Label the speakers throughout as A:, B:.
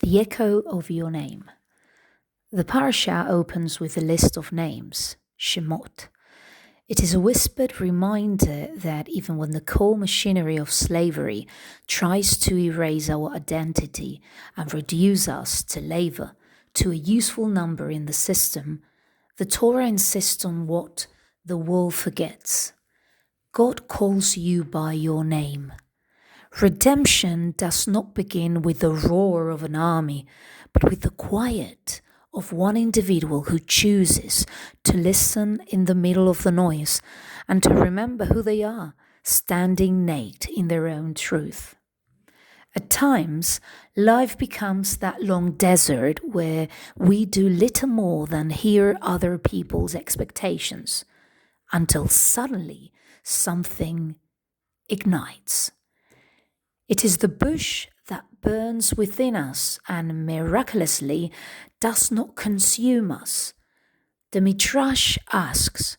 A: The echo of your name. The parasha opens with a list of names, Shemot. It is a whispered reminder that even when the cold machinery of slavery tries to erase our identity and reduce us to labor, to a useful number in the system, the Torah insists on what the world forgets. God calls you by your name. Redemption does not begin with the roar of an army, but with the quiet of one individual who chooses to listen in the middle of the noise and to remember who they are, standing naked in their own truth. At times, life becomes that long desert where we do little more than hear other people's expectations, until suddenly something ignites. It is the bush that burns within us and miraculously does not consume us. The Midrash asks,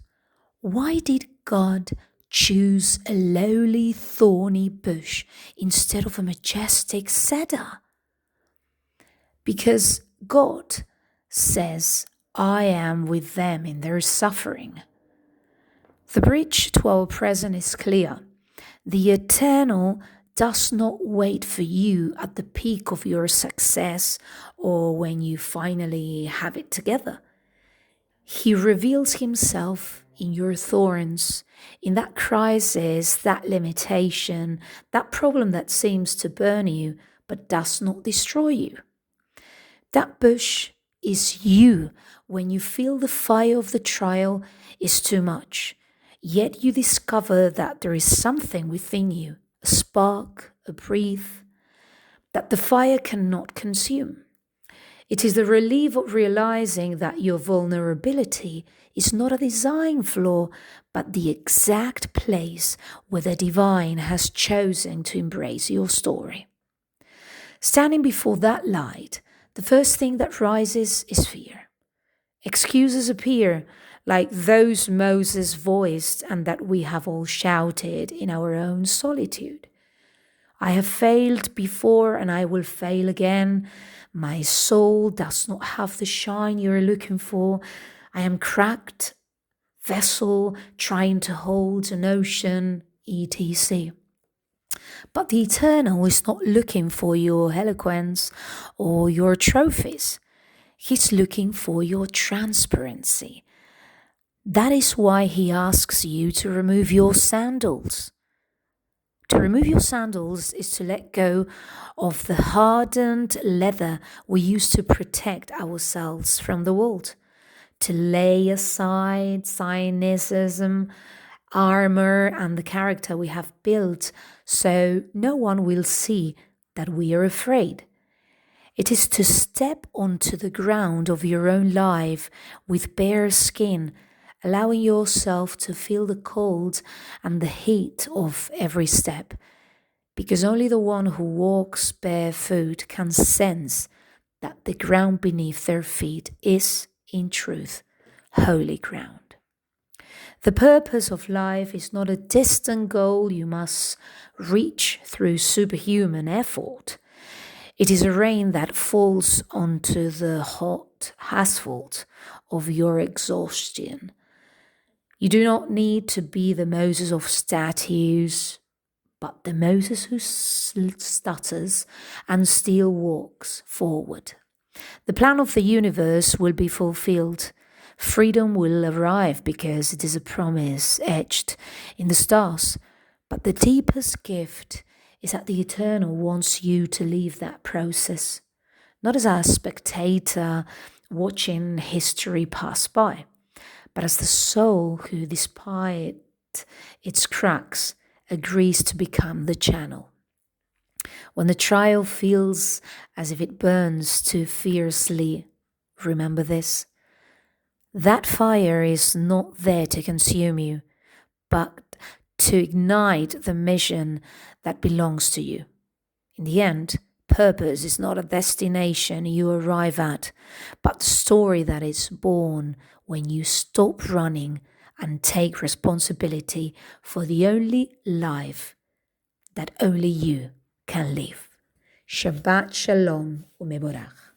A: why did God choose a lowly, thorny bush instead of a majestic cedar? Because God says, I am with them in their suffering. The bridge to our present is clear. The eternal does not wait for you at the peak of your success or when you finally have it together. He reveals himself in your thorns, in that crisis, that limitation, that problem that seems to burn you but does not destroy you. That bush is you when you feel the fire of the trial is too much, yet you discover that there is something within you, a spark, a breath, that the fire cannot consume. It is the relief of realizing that your vulnerability is not a design flaw, but the exact place where the divine has chosen to embrace your story. Standing before that light, the first thing that rises is fear. Excuses appear, like those Moses voiced and that we have all shouted in our own solitude. I have failed before and I will fail again. My soul does not have the shine you're looking for. I am cracked vessel trying to hold an ocean, etc. But the Eternal is not looking for your eloquence or your trophies. He's looking for your transparency. That is why he asks you to remove your sandals. To remove your sandals is to let go of the hardened leather we use to protect ourselves from the world. To lay aside cynicism, armor, and the character we have built so no one will see that we are afraid. It is to step onto the ground of your own life with bare skin, allowing yourself to feel the cold and the heat of every step, because only the one who walks barefoot can sense that the ground beneath their feet is, in truth, holy ground. The purpose of life is not a distant goal you must reach through superhuman effort. It is a rain that falls onto the hot asphalt of your exhaustion. You do not need to be the Moses of statues, but the Moses who stutters and still walks forward. The plan of the universe will be fulfilled. Freedom will arrive because it is a promise etched in the stars. But the deepest gift is that the Eternal wants you to live that process, not as a spectator watching history pass by, but as the soul who, despite its cracks, agrees to become the channel. When the trial feels as if it burns too fiercely, remember this. That fire is not there to consume you, but to ignite the mission that belongs to you. In the end, purpose is not a destination you arrive at, but the story that is born when you stop running and take responsibility for the only life that only you can live. Shabbat Shalom u'mevorach.